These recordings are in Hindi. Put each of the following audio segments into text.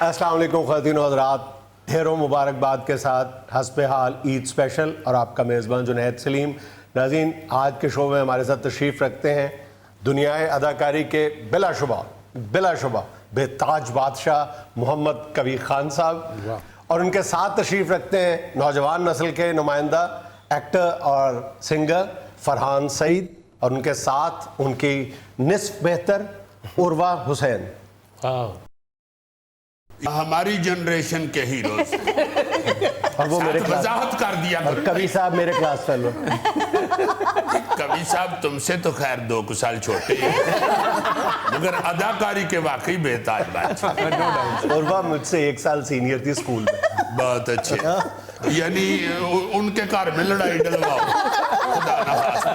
अस्सलाम वालेकुम ख़वातीन और हज़रात, ढेरों मुबारकबाद के साथ हस्ब हाल ईद स्पेशल और आपका मेज़बान जुनैद सलीम। नाज़रीन, आज के शो में हमारे साथ तशरीफ़ रखते हैं दुनियाए अदाकारी के बिलाशुबा बेताज बादशाह मोहम्मद कवी खान साहब, और उनके साथ तशरीफ़ रखते हैं नौजवान नस्ल के नुमाइंदा एक्टर और सिंगर फरहान सईद, और उनके साथ उनकी निस्फ बेहतर उर्वा हुसैन। हमारी जनरेशन के हीरोज और वो मेरे वजाहत कर दिया। और कवि साहब मेरे क्लास फेलो। कवि साहब तुमसे तो खैर 2 साल छोटे हैं, मगर अदाकारी के वाकई बेताज बात। उर्वा मुझसे 1 साल सीनियर थी स्कूल में। बहुत अच्छे, यानी उनके घर में लड़ाई डलवाओ, खुदा ना खास्ता।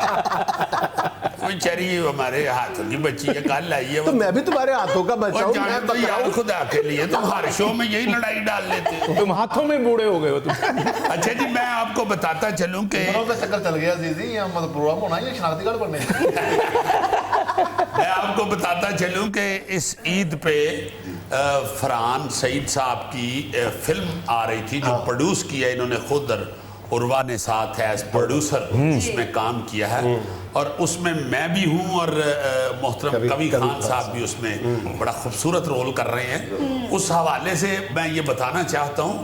बेचारी हमारे हाथों की बच्ची है, कल आई है। तो मैं भी तुम्हारे हाथों का बच्चा हूं। जाने तो यार खुदा के लिए तुम हर शो में यही लड़ाई डाल लेते हो। तुम हाथों में बूढ़े हो गए हो तुम। अच्छा जी, मैं आपको बताता चलूं कि चक्कर चल गया जीजी, मतलब प्रोग्राम होना है शनाख्ती कार्ड बनने। मैं आपको बताता चलूं कि इस ईद पे फरहान सईद साहब की फिल्म आ रही थी जो प्रोड्यूस किया इन्होंने खुद, और उर्वा ने साथ है एज प्रोड्यूसर उसमें काम किया है, और उसमें मैं भी हूं और मोहतरम कवी खान साहब भी उसमें बड़ा खूबसूरत रोल कर रहे हैं। उस हवाले से मैं ये बताना चाहता हूं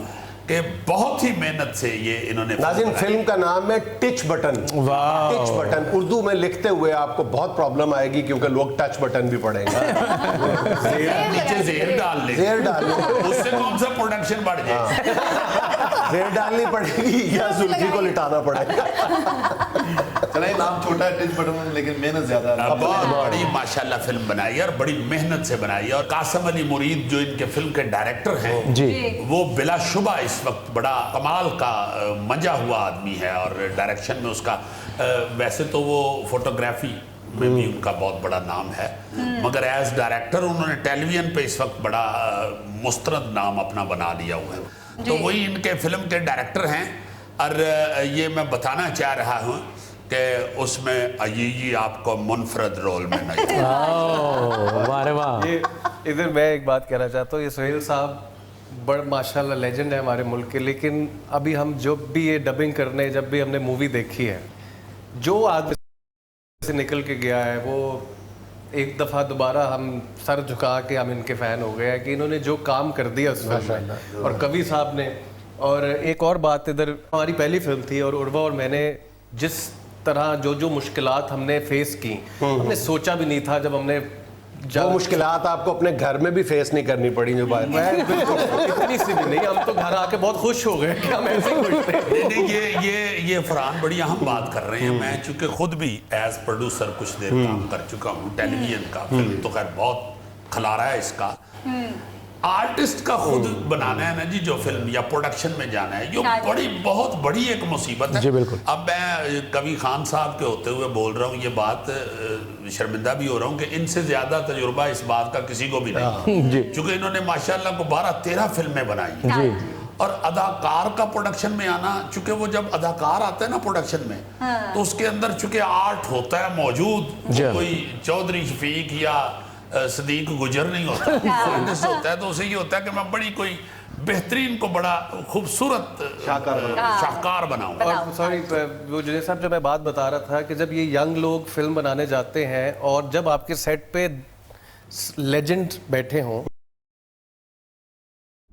कि बहुत ही मेहनत से ये इन्होंने नाज़रीन, फिल्म का नाम है teach button. Teach button Urdu में लिखते हुए आपको बहुत प्रॉब्लम आएगी क्योंकि लोग टच बटन भी पढ़ेंगे। नीचे जेर डाल ले, जेर डाल उससे कौन सा प्रोडक्शन बढ़ जाए। जेर डालनी पड़ेगी या जुल्फी को लिटाना पड़ेगा। चले नाम छोटा है टिच बटन, लेकिन मेहनत ज्यादा है। बहुत बड़ी माशाल्लाह फिल्म बनाई है और बड़ी मेहनत से बनाई है। और कासिम अली मुरीद जो इनके फिल्म के डायरेक्टर हैं जी, वो बिलाशुबा इस वक्त बड़ा कमाल का मंजा हुआ आदमी है, और डायरेक्शन में उसका वैसे तो वो फोटोग्राफी में भी उनका बहुत बड़ा नाम है, मगर एज डायरेक्टर उन्होंने टेलीविजन पे इस वक्त बड़ा मुस्तरद नाम अपना बना लिया हुआ है। तो वही इनके फिल्म के डायरेक्टर हैं, और ये मैं बताना चाह रहा हूँ कि उसमें ये आपको मुनफरद रोल में नहीं। वाह वाह। ये इधर मैं एक बात कहना चाहता हूँ, ये सोहेल साहब बड़ माशाल्लाह लेजेंड है हमारे मुल्क के, लेकिन अभी हम जब भी ये डबिंग करने, जब भी हमने मूवी देखी है, जो आदमी से निकल के गया है वो एक दफ़ा दोबारा हम सर झुका के हम इनके फ़ैन हो गए हैं कि इन्होंने जो काम कर दिया उस फिल्म में, और कवि साहब ने। और एक और बात, इधर हमारी पहली फिल्म थी और उर्वा और मैंने जिस तरह जो मुश्किलात हमने फेस की, हमने सोचा भी नहीं था जब हमने वो मुश्किलात आपको अपने घर में भी फेस नहीं करनी पड़ी जो बात। इतनी सी भी नहीं, हम तो घर आके बहुत खुश हो गए कि हम ऐसे ही खुश थे। नहीं, ये फरहान बड़ी अहम बात कर रहे हैं। मैं चूंकि खुद भी एज प्रोड्यूसर कुछ देर काम कर चुका हूँ टेलीविजन का, फिल्म तो खैर बहुत खलारा है इसका। आर्टिस्ट का खुद बनाना है ना जी, जो फिल्म या प्रोडक्शन में जाना है, ये बहुत बड़ी एक मुसीबत है। जी बिल्कुल। अब मैं कवि खान साहब के होते हुए बोल रहा हूँ, ये बात शर्मिंदा भी हो रहा हूँ कि इनसे ज्यादा तजुर्बा इस बात का किसी को भी नहीं, क्योंकि इन्होंने माशाल्लाह को 12-13 फिल्में बनाई जी। और अदाकार का प्रोडक्शन में आना, चूंकि वो जब अदाकार आता है ना प्रोडक्शन में, तो उसके अंदर चूंकि आर्ट होता है मौजूद, कोई चौधरी शफीक या सदीक गुजर नहीं होता, होता है, तो उसे ये होता है कि मैं बड़ी कोई बेहतरीन को बड़ा खूबसूरत शाहकार बनाऊं। और सॉरी, वो जुनेद साहब, जब मैं बात बता रहा था कि जब ये यंग लोग फिल्म बनाने जाते हैं और जब आपके सेट पे लेजेंड बैठे हों,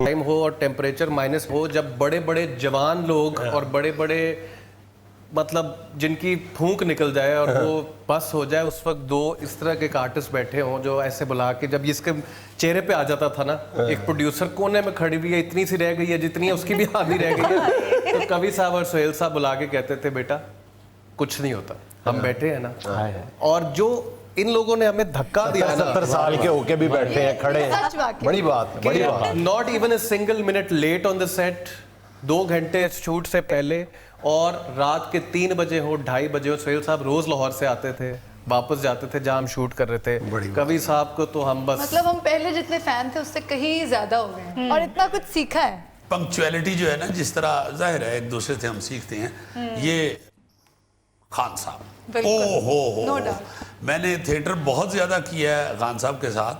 टाइम हो और टेम्परेचर माइनस हो, जब बड़े बड़े जवान लोग और बड़े बड़े मतलब जिनकी फूंक निकल जाए और वो बस हो जाए, उस वक्त 2 इस तरह के आर्टिस्ट बैठे हों जो ऐसे बुला के, जब इसके चेहरे पे आ जाता था ना, एक प्रोड्यूसर कोने में खड़ी हुई है, इतनी सी रह गई है जितनी है उसकी भी आधी रह गई है, तो कवि साहब और सोहेल साहब बुला के कहते थे, बेटा कुछ नहीं होता, हम बैठे हैं ना। और जो इन लोगों ने हमें धक्का दिया, 70 साल के होके भी बैठे हैं, खड़े हैं, बड़ी बात, बड़ी बात। Not even a single minute late on the set, 2 घंटे शूट से पहले, और रात के 3 बजे हो, 2:30 बजे हो, सोहेल साहब रोज लाहौर से आते थे, वापस जाते थे जहाँ हम शूट कर रहे थे। कवि साहब को तो हम बस, मतलब हम पहले जितने फैन थे उससे कहीं ज्यादा हो गए और इतना कुछ सीखा है। पंक्चुअलिटी जो है ना, जिस तरह जाहिर है एक दूसरे से हम सीखते हैं, ये खान साहब, ओ हो मैंने थिएटर बहुत ज्यादा किया है खान साहब के साथ,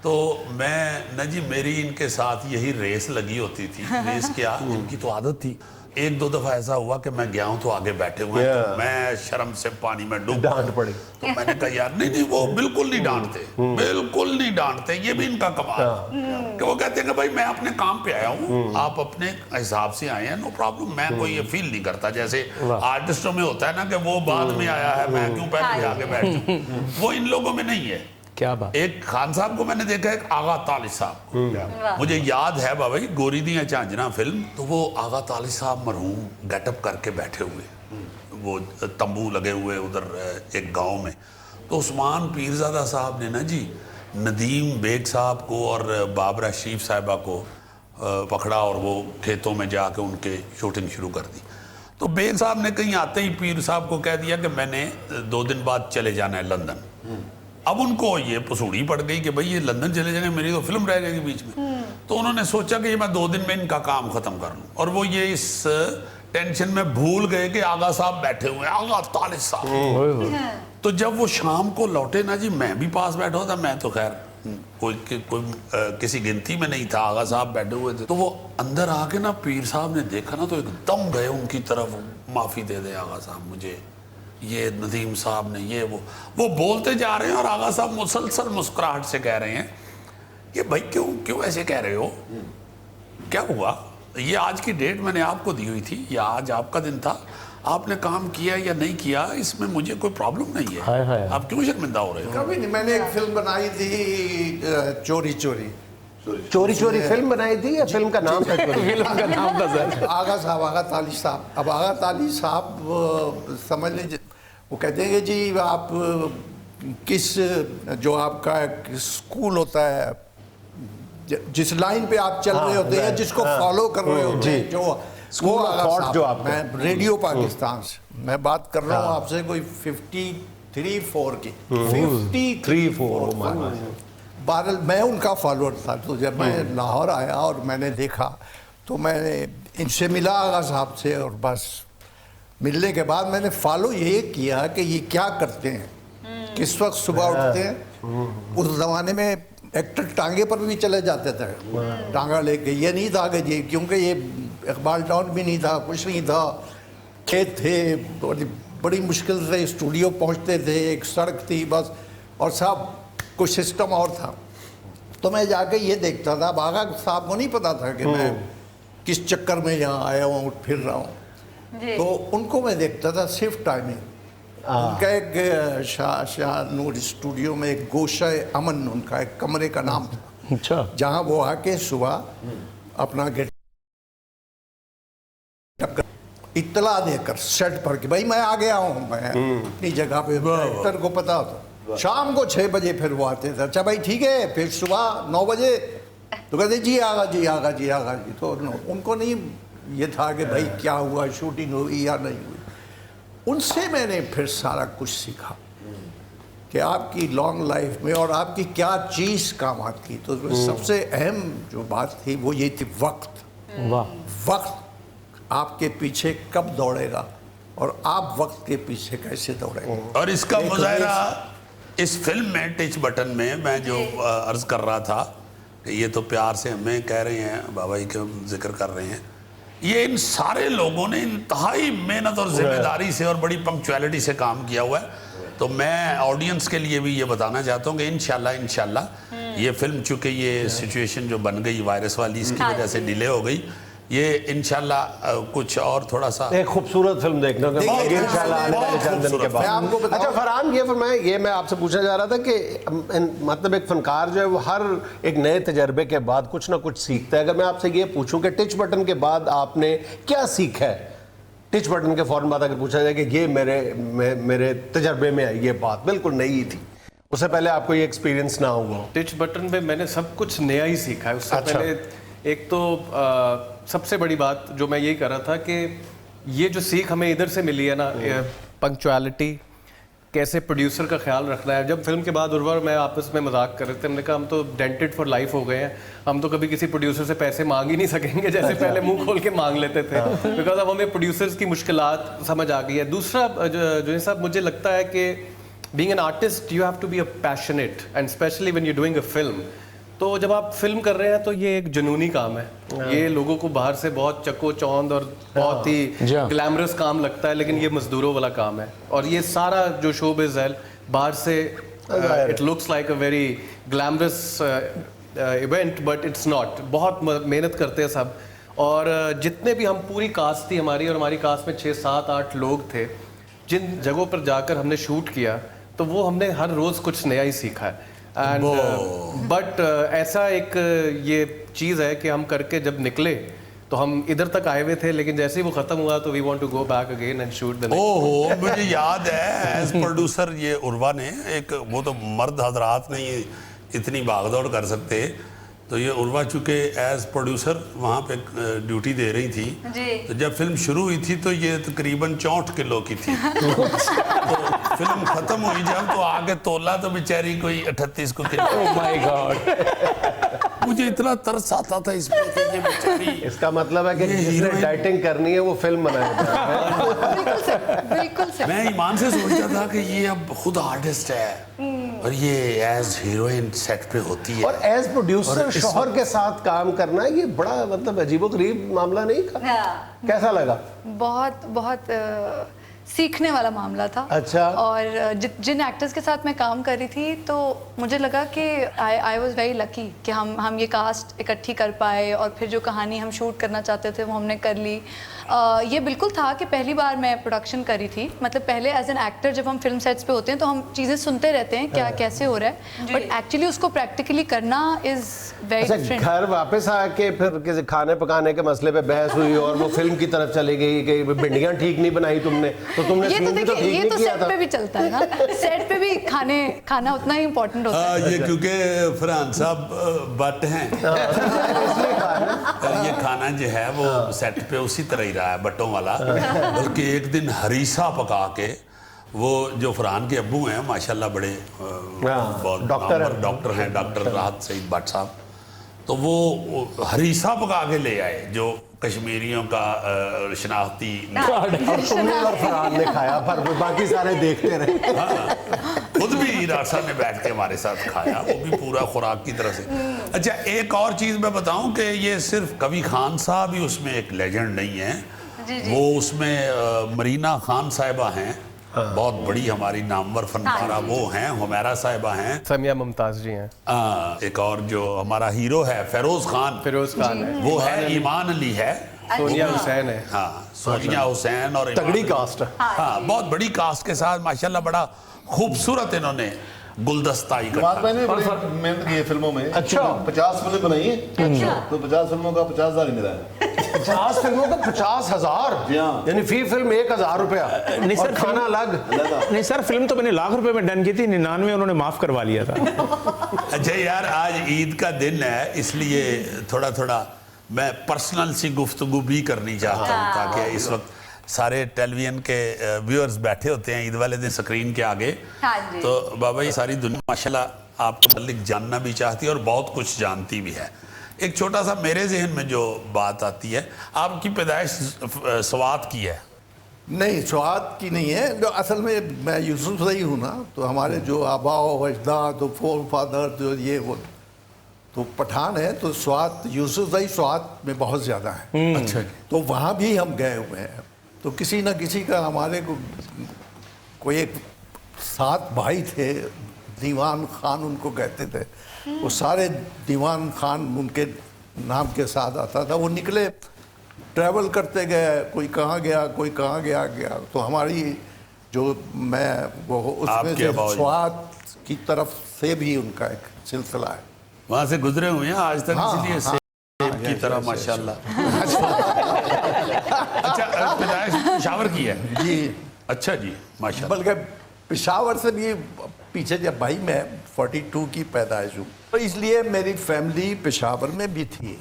तो मैं न जी मेरी इनके साथ यही रेस लगी होती थी। रेस क्या, इनकी तो आदत थी। एक दो दफा ऐसा हुआ कि मैं गया हूं तो आगे बैठे हुए हैं, तो मैं शर्म से पानी में डूब डांट पड़ी। तो मैंने कहा यार नहीं वो बिल्कुल नहीं डांटते, बिल्कुल नहीं डांटते। ये भी इनका कमाल है कि वो कहते हैं कि भाई मैं अपने काम पे आया हूँ, आप अपने हिसाब से आए हैं, नो प्रॉब्लम। मैं कोई ये फील नहीं करता जैसे आर्टिस्टों में होता है ना कि वो बाद में आया है, मैं क्यों पहले जाके बैठ जाऊं। वो इन लोगों में नहीं है। क्या बात। एक खान साहब को मैंने देखा, एक आगा तालिब साहब को। मुझे याद है बाबा जी, गोरी दियां झांझना फिल्म, तो वो आगा तालिब साहब मरहूम गेटअप करके बैठे हुए, वो तंबू लगे हुए उधर एक गांव में। तो उस्मान पीरजादा साहब ने ना जी नदीम बेग साहब को और बाबरा शरीफ साहिबा को पकड़ा और वो खेतों में जाके उनके शूटिंग शुरू कर दी। तो बेग साहब ने कहीं आते ही पीर साहब को कह दिया कि मैंने 2 दिन बाद चले जाना है लंदन। अब उनको ये पसूड़ी पड़ गई कि भाई ये लंदन चले जाएंगे, मेरी तो फिल्म रह जाएगी बीच में। तो उन्होंने सोचा कि ये मैं 2 दिन में इनका काम खत्म कर लूं, और वो ये इस टेंशन में भूल गए कि आगा साहब बैठे हुए हैं, आगा तालिब साहब। तो जब वो शाम को लौटे ना जी, मैं भी पास बैठा था, मैं तो खैर कोई किसी गिनती में नहीं था, आगा साहब बैठे हुए थे। तो वो अंदर आके ना पीर साहब ने देखा ना, तो एकदम गए उनकी तरफ, माफी दे दे आगा साहब मुझे, ये नदीम साहब ने ये वो बोलते जा रहे हैं, और आगा साहब मुसलसल मुस्कुराहट से कह रहे हैं कि भाई क्यों ऐसे कह रहे हो, क्या हुआ, ये आज की डेट मैंने आपको दी हुई थी, या आज आपका दिन था, आपने काम किया या नहीं किया, इसमें मुझे कोई प्रॉब्लम नहीं है, आप क्यों शर्मिंदा हो रहे हो। कभी नहीं। मैंने एक फिल्म बनाई थी चोरी चोरी फिल्म बनाई थी, या फिल्म का नाम था चोरी? फिल्म का नाम था सर। आगा साहब, आगा तालिब साहब। अब आगा तालिब साहब समझ लीजिए, वो कहते हैं कि जी आप किस, जो आपका स्कूल होता है, जिस लाइन पे आप चल रहे होते हैं, जिसको फॉलो कर रहे होते हैं, जो वो आगा साहब। जो आप, मैं रेडियो पाकिस्तान से मैं बात कर रहा हूँ आपसे, कोई 53-4 की 53-4। बहरहाल मैं उनका फॉलोअर था। तो जब मैं लाहौर आया और मैंने देखा, तो मैंने इनसे मिला आगा साहब से, और बस मिलने के बाद मैंने फॉलो ये किया कि ये क्या करते हैं, किस वक्त सुबह उठते हैं। उस ज़माने में एक्टर टांगे पर भी चले जाते थे, टांगा लेके। ये नहीं था कि जी, क्योंकि ये इकबाल टाउन भी नहीं था, कुछ नहीं था, खेत थे, बड़ी मुश्किल से स्टूडियो पहुंचते थे, एक सड़क थी बस, और सब कुछ सिस्टम और था। तो मैं जाके ये देखता था। आगा साहब को नहीं पता था कि मैं किस चक्कर में यहाँ आया हूँ, फिर रहा हूँ। तो उनको मैं देखता था सिर्फ टाइमिंग। उनका एक शाह नूर स्टूडियो में एक गोशा अमन, उनका एक कमरे का नाम था, अच्छा, जहाँ वो आके सुबह अपना गेट इत्तला देकर सेट पर कि भाई मैं आ गया हूँ, मैं अपनी जगह पे। एक्टर को पता होता। शाम को 6 बजे फिर वो आते थे। अच्छा भाई ठीक है। फिर सुबह 9 बजे तो कहते जी आगा जी, आगा जी, आगा जी। तो उनको नहीं ये था कि भाई क्या हुआ, शूटिंग हुई या नहीं हुई। उनसे मैंने फिर सारा कुछ सीखा कि आपकी लॉन्ग लाइफ में और आपकी क्या चीज़ काम आती। तो सबसे अहम जो बात थी वो ये थी वक्त। वक्त आपके पीछे कब दौड़ेगा और आप वक्त के पीछे कैसे दौड़ेंगे। और इसका मुजाहरा इस फिल्म में टिच बटन में मैं जो अर्ज कर रहा था कि ये तो प्यार से हमें कह रहे हैं, बाबा जी के जिक्र कर रहे हैं, ये इन सारे लोगों ने इंतहाई मेहनत और जिम्मेदारी से और बड़ी पंक्चुअलिटी से काम किया हुआ है। तो मैं ऑडियंस के लिए भी ये बताना चाहता हूँ कि इंशाल्लाह ये फिल्म, चूँकि ये सिचुएशन जो बन गई वायरस वाली, इसकी वजह से डिले हो गई, ये इंशाल्लाह कुछ और थोड़ा सा एक खूबसूरत फिल्म देखने को मिलेगी इंशाल्लाह आने वाले चंद दिन के बाद। अच्छा फरहान, ये मैं आपसे पूछना चाह रहा था कि मतलब एक फनकार जो है वो हर एक नए तजर्बे के बाद कुछ ना कुछ सीखता है। अगर मैं आपसे ये पूछूं कि टिच बटन के बाद आपने क्या सीखा है, टिच बटन के फौरन बाद अगर पूछा जाए कि ये मेरे तजर्बे में आई, ये बात बिल्कुल नई थी, उससे पहले आपको ये एक्सपीरियंस ना हुआ। टिच बटन में मैंने सब कुछ नया ही सीखा है। उससे पहले एक तो सबसे बड़ी बात जो मैं यही कर रहा था कि ये जो सीख हमें इधर से मिली है ना, पंक्चुअलिटी, कैसे प्रोड्यूसर का ख्याल रखना है। जब फिल्म के बाद उर्वा और मैं आपस में मजाक कर रहे थे, हमने कहा हम तो डेंटेड फॉर लाइफ हो गए हैं, हम तो कभी किसी प्रोड्यूसर से पैसे मांग ही नहीं सकेंगे जैसे पहले मुंह खोल के मांग लेते थे, बिकॉज अब हमें प्रोड्यूसर्स की मुश्किलात समझ आ गई है। दूसरा जो साहब, मुझे लगता है कि being an artist you have to be a passionate, and specially when you doing a film, तो जब आप फिल्म कर रहे हैं तो ये एक जुनूनी काम है। ये लोगों को बाहर से बहुत चक्को-चौंध और बहुत ही ग्लैमरस काम लगता है, लेकिन ये मजदूरों वाला काम है। और ये सारा जो शोबिज़ है बाहर से it looks like a very glamorous event, but it's not. बहुत मेहनत करते हैं सब। और जितने भी हम पूरी कास्ट थी हमारी, और हमारी कास्ट में 6, 7, 8 लोग थे। जिन जगहों पर जाकर हमने शूट किया तो वो हमने हर रोज़ कुछ नया ही सीखा है। एंड बट ऐसा एक ये चीज़ है कि हम करके जब निकले तो हम इधर तक आए हुए थे, लेकिन जैसे ही वो ख़त्म हुआ तो we want to go back again and shoot the next. ओहो, मुझे याद है एज प्रोड्यूसर ये उर्वा ने एक, वो तो मर्द हजरात नहीं इतनी भागदौड़ कर सकते, तो ये उर्वा चूँकि एज प्रोड्यूसर वहाँ पे ड्यूटी दे रही थी जी। तो जब फिल्म शुरू हुई थी तो ये तकरीबन 64 किलो की थी। तो फिल्म खत्म हुई जब तो आगे तोला तो बेचारी कोई 38 को किलो। Oh my God. मुझे इतना तरस आता था इस पे कि ये बेचारी, इसका मतलब है कि ये जिसने हीरोइन- डाइटिंग करनी है वो फिल्म बनाएगा। बिल्कुल सही, बिल्कुल सही। मैं ईमान से सोचता था कि ये अब खुद आर्टिस्ट है और ये एज हीरोइन सेट पे होती है। और एज प्रोड्यूसर शौहर के साथ काम करना ये बड़ा मतलब अजीबोगरीब मामला नहीं था? हाँ, कैसा लगा? बहुत बहुत सीखने वाला मामला था। अच्छा। और जिन एक्टर्स के साथ मैं काम कर रही थी तो मुझे लगा कि आई वॉज वेरी लकी कि हम ये कास्ट इकट्ठी कर पाए, और फिर जो कहानी हम शूट करना चाहते थे वो हमने कर ली। ये बिल्कुल था कि पहली बार मैं प्रोडक्शन करी थी। मतलब पहले एज एन एक्टर जब हम फिल्म सेट्स पे होते हैं तो हम चीज़ें सुनते रहते हैं क्या कैसे हो रहा है, बट एक्चुअली उसको प्रैक्टिकली करना इज़ वेरी अच्छा, डिफरेंट। घर वापस आके फिर किसी खाने पकाने के मसले पे बहस हुई और वो फिल्म की तरफ चली गई कि भिंडियाँ ठीक नहीं बनाई तुमने, तो तुमने ये तो सीन भी तो देखिए, ठीक ये नहीं तो किया सेट था। पे भी चलता है ना। सेट पे भी खाना उतना ही इम्पोर्टेंट होता है। ये क्योंकि फरहान साहब बट हैं, ये खाना जो है वो सेट पे उसी तरह ही रहा है बट्टों वाला। बल्कि एक दिन हरीसा पका के, वो जो फरहान के अब्बू हैं माशाल्लाह बड़े बहुत डॉक्टर हैं। नामवर डॉक्टर हैं, डॉक्टर राहत सईद भट्ट साहब, तो वो हरीसा पका के ले आए जो कश्मीरियों का शनाख्ती। और तुमने और फरहान ने खाया, पर बाकी सारे देखते रहे। खुद भी डॉक्टर साहब ने बैठ के हमारे साथ खाया, वो भी पूरा खुराक की तरह से। अच्छा, एक और चीज़ मैं बताऊं कि ये सिर्फ कवि खान साहब ही उसमें एक लेजेंड नहीं है। वो उसमें मरीना खान साहिबा हैं, बहुत बड़ी हमारी नामवर फनकारा वो हैं, हुमैरा साहिबा हैं, समिया मुमताज़ जी हैं, एक और जो हमारा हीरो है फिरोज खान, फिरोज खान है, वो है ईमान अली है, सोनिया हुसैन है। हाँ सोनिया हुसैन और तगड़ी ईमान कास्ट है। हाँ, बहुत बड़ी कास्ट के साथ माशाल्लाह बड़ा खूबसूरत इन्होंने गुलदस्ता नवाज इकट्ठा। भाई ने बड़ी मेहनत की है फिल्मों में। अच्छा। 50 फिल्में बनाई है तो 50 फिल्मों का 50,000 ही मिला है। 50 फिल्मों का 50,000, जी हाँ। यानी फी फिल्म 1,000 रुपया, नहीं और सर, खाना अलग। नहीं सर, फिल्म तो मैंने लाख रुपए में डन की थी, 99 उन्होंने माफ करवा लिया था। अच्छा यार, आज ईद का दिन है इसलिए थोड़ा थोड़ा मैं पर्सनल सी गुफ्तगू भी करनी चाहता हूँ, ताकि इस वक्त सारे टेलीविजन के व्यूअर्स बैठे होते हैं ईद वाले दिन स्क्रीन के आगे। हाँ जी। तो बाबा ये सारी दुनिया माशाल्लाह आपको मतलब जानना भी चाहती है और बहुत कुछ जानती भी है। एक छोटा सा मेरे जहन में जो बात आती है, आपकी पैदाइश स्वात की है? नहीं, स्वाद की नहीं है। जो असल में मैं यूसुफ से ही हूँ ना, तो हमारे जो आबा व अजदाद तो फोर फादर जो ये वो तो पठान है, तो स्वाद यूसुफ से स्वाद में बहुत ज़्यादा है। अच्छा। तो वहाँ भी हम गए हुए हैं, तो किसी न किसी का हमारे को कोई एक 7 भाई थे, दीवान खान उनको कहते थे। वो सारे दीवान खान उनके नाम के साथ आता था। वो निकले, ट्रैवल करते गए, कोई कहाँ गया, कोई कहाँ गया। तो हमारी जो मैं वो उसमें आपके से अबाउट। स्वाद की तरफ से भी उनका एक सिलसिला है। वहाँ से गुजरे हुए हैं आज तक, हाँ, इसलिए हाँ, सेब की तरह माशाल्लाह। अच्छा, पैदाइश पेशावर की है जी। अच्छा जी, माशाल्लाह। बल्कि पेशावर से भी पीछे, जब भाई मैं 42 की पैदाइश हूँ, तो इसलिए मेरी फैमिली पेशावर में भी थी।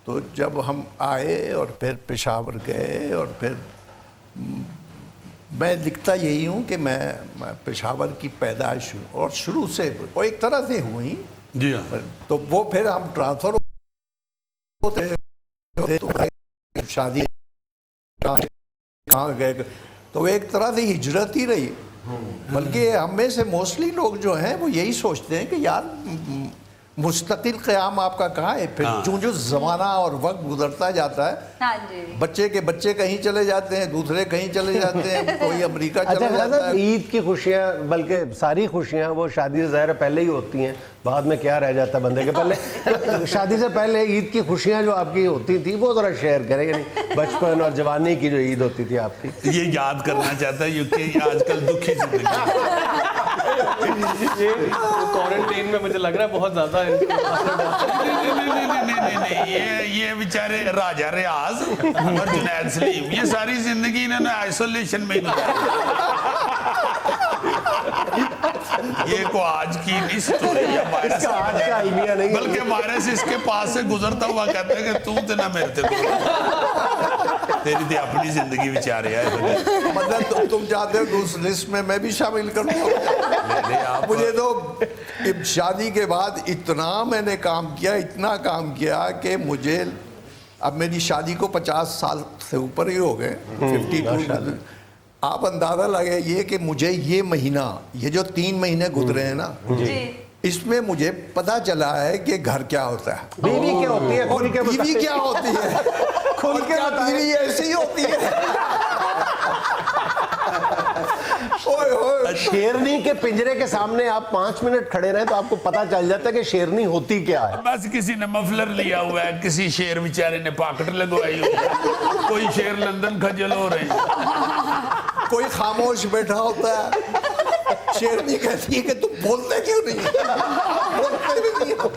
तो जब हम आए और फिर पेशावर गए, और फिर मैं लिखता यही हूँ कि मैं पेशावर की पैदाइश हूँ, और शुरू से वो एक तरह से हुई। जी हाँ। तो वो फिर हम ट्रांसफ़र होते तो शादी कहाँ गए, तो एक तरह से हिजरत ही रही। बल्कि हम में से मोस्टली लोग जो हैं वो यही सोचते हैं कि यार मुस्तकिल क़याम आपका कहाँ है फिर? जो जो ज़माना और वक्त गुजरता जाता है, हाँ जी। बच्चे के बच्चे कहीं चले जाते हैं, दूसरे कहीं चले जाते हैं, कोई अमेरिका अच्छा चला जाता है। ईद की खुशियाँ, बल्कि सारी खुशियाँ वो शादी से ज़ाहिर है पहले ही होती हैं, बाद में क्या रह जाता है बंदे के। पहले शादी से पहले ईद की खुशियाँ जो आपकी होती थी वो ज़रा शेयर करें, यानी बचपन और जवानी की जो ईद होती थी आपकी। ये याद करना चाहता है क्योंकि आजकल दुखी जिंदगी है। ये क्वारंटीन में मुझे लग रहा है बहुत ज़्यादा नहीं, ये बेचारे राजा रियाज और जुनैद सलीम ये सारी जिंदगी इन्होंने आइसोलेशन में ही गुजारी। ये को आज की नहीं स्टोरी है वायरस, आज का आइडिया नहीं है। बल्कि वायरस इसके पास से गुजरता हुआ कहता है कि तू तो ना मेरे ते तेरी तो अपनी जिंदगी बेचारे है। मतलब तुम चाहते हो उस लिस्ट में मैं भी शामिल कर दूं? आप मुझे तो शादी के बाद इतना मैंने काम किया, इतना काम किया कि मुझे अब मेरी शादी को 50 साल से ऊपर ही हो गए, 52। आप अंदाजा लगे ये कि मुझे ये महीना, ये जो 3 महीने गुजरे हैं ना, इसमें मुझे पता चला है कि घर क्या होता है, बीवी क्या होती है, और बीवी क्या होती है, खुल के बीवी ऐसी ही होती है। ओए होए। शेरनी के पिंजरे के सामने आप 5 मिनट खड़े रहे तो आपको पता चल जाता है कि शेरनी होती क्या है। बस किसी ने मफलर लिया हुआ है, किसी शेर बेचारे ने पॉकेट लगवाई हुई है, कोई शेर लंदन खजल हो रहे हैं, कोई खामोश बैठा होता है। शेरनी कहती है कि तुम बोलते क्यों नहीं? बोलते भी नहीं हो।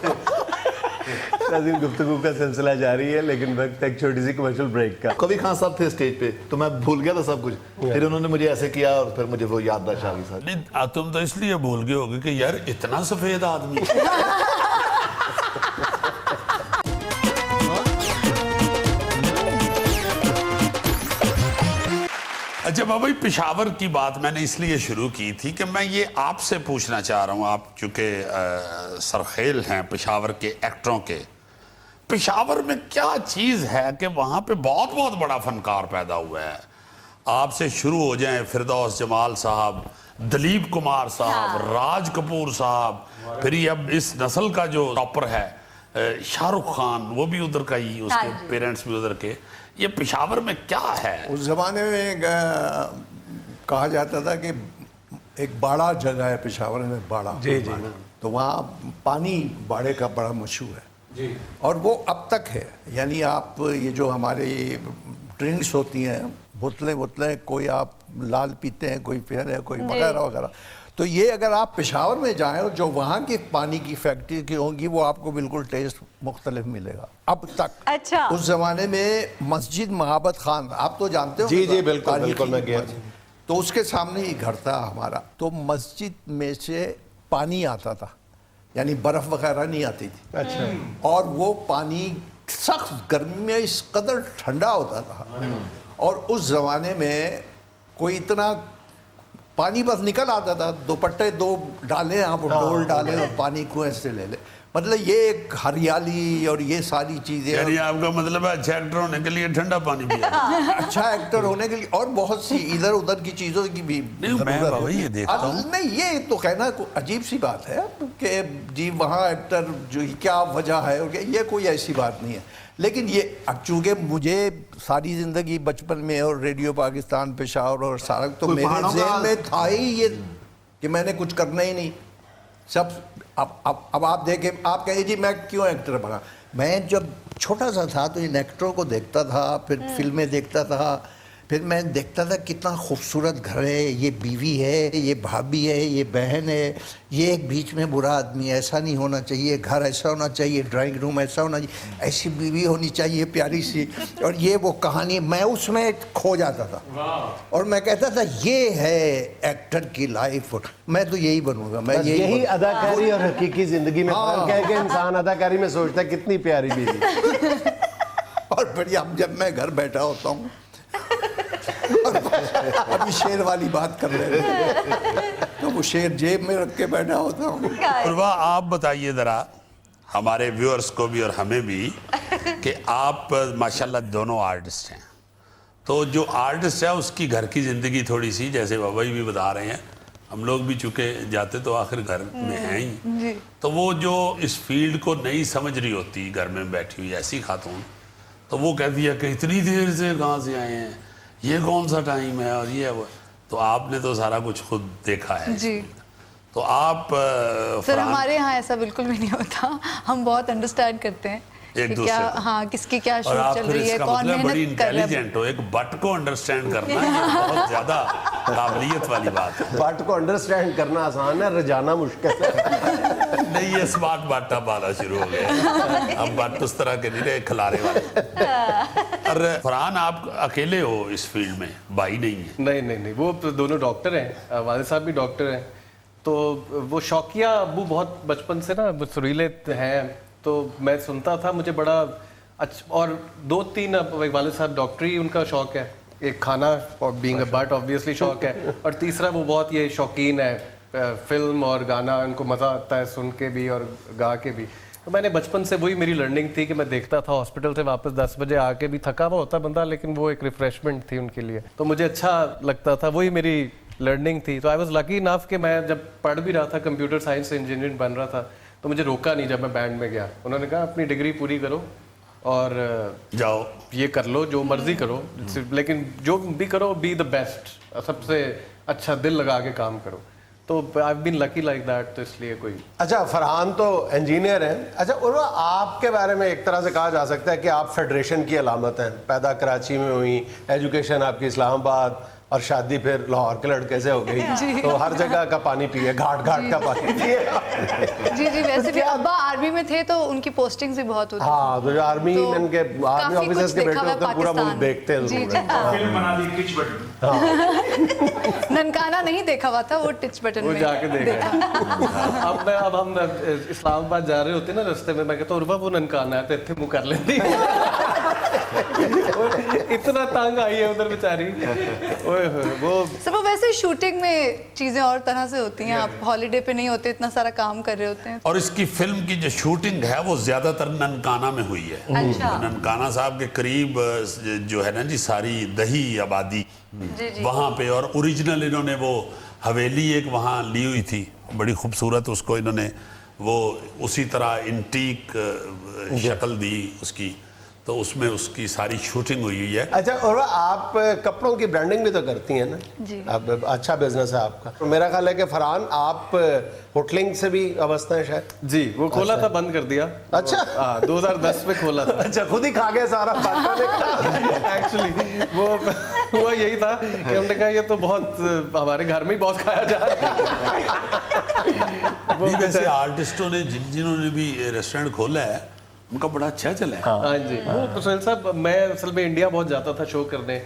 नाज़रीन, गुफ्तगू का सिलसिला जारी है, लेकिन वक्त एक छोटी सी कमर्शियल ब्रेक का। कभी खान साहब थे स्टेज पे तो मैं भूल गया था सब कुछ, फिर उन्होंने मुझे ऐसे किया और फिर मुझे वो याददाश्त आ गई सर। नहीं तुम तो इसलिए भूल गए होगे कि यार इतना सफेद आदमी। अच्छा बाबा, पेशावर की बात मैंने इसलिए शुरू की थी कि मैं ये आपसे पूछना चाह रहा हूँ, आप चूंकि सरखेल हैं पेशावर के एक्टरों के, पेशावर में क्या चीज़ है कि वहाँ पे बहुत बहुत बड़ा फनकार पैदा हुआ है। आपसे शुरू हो जाएं फिरदौस जमाल साहब, दलीप कुमार साहब, राज कपूर साहब, फिर ये अब इस नस्ल का जो टॉपर है शाहरुख खान, वो भी उधर का ही, उसके पेरेंट्स भी उधर के। ये पेशावर में क्या है? उस जमाने में कहा जाता था कि एक बाड़ा जगह है पेशावर में, बाड़ा। जी जी। तो वहाँ पानी बाड़े का बड़ा मशहूर है जी, और वो अब तक है। यानी आप ये जो हमारे ड्रिंक्स होती हैं, बोतलें, कोई आप लाल पीते हैं, कोई फेयर है, कोई वगैरह वगैरह, तो ये अगर आप पेशावर में जाएं और जो वहाँ की पानी की फैक्ट्री की होंगी वो आपको बिल्कुल टेस्ट मुख्तलिफ मिलेगा अब तक। अच्छा। उस जमाने में मस्जिद महाबत खान, आप तो जानते हो? जी जी बिल्कुल बिल्कुल, मैं गया। तो उसके सामने ही घर था हमारा, तो मस्जिद में से पानी आता था, यानी बर्फ वगैरह नहीं आती थी। अच्छा। और वो पानी सख्त गर्मी में इस कदर ठंडा होता था, और उस जमाने में कोई इतना पानी बस निकल आता था, दुपट्टे 2 डालें आप, डोल डालें और पानी कुएं से ले ले। मतलब ये एक हरियाली और ये सारी चीजें। यानी आपका मतलब है अच्छा एक्टर होने के लिए ठंडा पानी पिया। अच्छा एक्टर होने के लिए और बहुत सी इधर उधर की चीजों की भी मैं बाबा ये देखता हूँ। नहीं, ये तो कहना अजीब सी बात है कि जी वहाँ एक्टर जो क्या वजह है, ये कोई ऐसी बात नहीं है। लेकिन ये अब चूँकि मुझे सारी ज़िंदगी बचपन में और रेडियो पाकिस्तान, पेशावर और सारा, तो मेरे ज़हन में था ही ये कि मैंने कुछ करना ही नहीं सब। अब आप देखें, आप कहिए जी मैं क्यों एक्टर बना। मैं जब छोटा सा था तो इन एक्टरों को देखता था, फिर फिल्में देखता था, फिर मैं देखता था कितना खूबसूरत घर है, ये बीवी है, ये भाभी है, ये बहन है, ये एक बीच में बुरा आदमी, ऐसा नहीं होना चाहिए, घर ऐसा होना चाहिए, ड्राइंग रूम ऐसा होना चाहिए, ऐसी बीवी होनी चाहिए प्यारी सी, और ये वो कहानी, मैं उसमें खो जाता था। और मैं कहता था ये है एक्टर की लाइफ, मैं तो यही बनूंगा। मैं यही अदाकारी और हकीकी जिंदगी में फर्क है कि इंसान अदाकारी में सोचता है कितनी प्यारी बीवी। और फिर अब जब मैं घर बैठा होता हूँ अभी शेर वाली बात कर रहे हैं, तो वो शेर जेब में रख के बैठा होता हूँ। प्रभा, आप बताइए ज़रा हमारे व्यूअर्स को भी और हमें भी कि आप माशाल्लाह दोनों आर्टिस्ट हैं, तो जो आर्टिस्ट है उसकी घर की ज़िंदगी थोड़ी सी, जैसे बाबा जी भी बता रहे हैं, हम लोग भी चूंकि जाते तो आखिर घर में हैं ही, जी तो वो जो इस फील्ड को नहीं समझ रही होती घर में बैठी हुई ऐसी खातून, तो वो कहती है कि इतनी देर से कहाँ से आए हैं, ये कौन सा टाइम है और ये वो। तो आपने तो सारा कुछ खुद देखा है जी। तो आप सर हमारे यहाँ ऐसा बिल्कुल भी नहीं होता, हम बहुत अंडरस्टैंड करते हैं एक कि दूसरे क्या, को। हाँ किसकी क्या और शूट आप चल फिर रही है, इसका कौन मतलब बड़ी मेहनत कर रहा है। इंटेलिजेंट हो, एक बट को अंडरस्टैंड करना ये बहुत ज्यादा काबिलियत वाली बात है। बट को अंडरस्टैंड करना आसान है, रजाना मुश्किल है। नहीं ये स्मार्ट बट अब आना शुरू हो गया, अब बट उस तरह के नहीं रहे, खिलारे वाले। और फरहान आप अकेले हो इस फील्ड में, भाई नहीं है? नहीं, वो तो दोनों डॉक्टर हैं, वालिद साहब भी डॉक्टर हैं, तो वो शौकिया अब्बू बहुत बचपन से ना सुरीले हैं, तो मैं सुनता था, मुझे बड़ा अच्छा। और 2-3 वालिद साहब डॉक्टरी उनका शौक है, एक खाना और बीइंग अ बट ऑब्वियसली शौक है, और तीसरा वो बहुत ये शौकीन है फिल्म और गाना, उनको मज़ा आता है सुन के भी और गा के भी। तो मैंने बचपन से वही मेरी लर्निंग थी कि मैं देखता था हॉस्पिटल से वापस 10 बजे आके भी थका हुआ होता बंदा, लेकिन वो एक रिफ्रेशमेंट थी उनके लिए, तो मुझे अच्छा लगता था, वही मेरी लर्निंग थी। तो आई वाज लकी इनफ कि मैं जब पढ़ भी रहा था, कंप्यूटर साइंस से इंजीनियर बन रहा था, तो मुझे रोका नहीं जब मैं बैंड में गया। उन्होंने कहा अपनी डिग्री पूरी करो और जाओ ये कर लो, जो मर्जी करो, लेकिन जो भी करो बी द बेस्ट, सबसे अच्छा दिल लगा के काम करो। तो I been lucky like that, तो इसलिए कोई। अच्छा फरहान तो इंजीनियर हैं। अच्छा उर्वा, आपके बारे में एक तरह से कहा जा सकता है कि आप फेडरेशन की अलामत हैं, पैदा कराची में हुई, एजुकेशन आपकी इस्लामाबाद, और शादी फिर लाहौर के लड़के से हो गई, तो हर जगह का पानी पिए, घाट घाट का पानी पिए। जी वैसे भी अब्बा आर्मी में थे तो उनकी पोस्टिंग्स भी बहुत होती हाँ, तो जो आर्मी तो इनके आर्मी काफी ऑफिसर्स कुछ के देखा बेटे हुआ होते हैं, पूरा मुल्क पाकिस्तान। देखते हैं जी, जरूर। जी, हाँ। फिल्म बना दी टिच बटन। ननकाना नहीं देखा हुआ था, वो टिच बटन वो में जाके देखा। अब हम इस्लामाबाद जा रहे होते ना रास्ते में, मैं कहता हूँ उर्वा वो ननकाना है, तो इतने मुँह कर लेती। इतना तंग आई है उधर बेचारी। ओए होए, वो सब वैसे शूटिंग में चीजें और तरह से होती हैं, आप हॉलीडे पे नहीं होते, इतना सारा काम कर रहे होते हैं। और इसकी फिल्म की जो शूटिंग है वो ज्यादातर ननकाना में हुई है। अच्छा। ननकाना साहब के करीब जो है ना जी सारी दही आबादी वहाँ पे, और ओरिजिनल इन्होंने वो हवेली एक वहाँ ली हुई थी, बड़ी खूबसूरत, उसको इन्होंने वो उसी तरह इंटीक शक्ल दी उसकी, तो उसमें उसकी सारी शूटिंग हुई है। अच्छा और आप कपड़ों की ब्रांडिंग भी तो करती हैं ना जी। आप, अच्छा बिजनेस है आपका। तो मेरा ख्याल है कि फरहान आप होटलिंग से भी वाबस्ता हैं शायद। जी, वो खोला था, बंद कर दिया। अच्छा। हाँ, 2010 में खोला था। अच्छा, खुद ही खा गए सारा एक्चुअली वो हुआ यही था कि हमने कहा ये तो बहुत हमारे घर में ही बहुत खाया जा रहा है। नहीं, वैसे आर्टिस्टों ने जिन्होंने भी रेस्टोरेंट खोला है उनका बड़ा अच्छा चला है। हाँ जी, वो सुहेल साहब, मैं असल में इंडिया बहुत जाता था शो करने,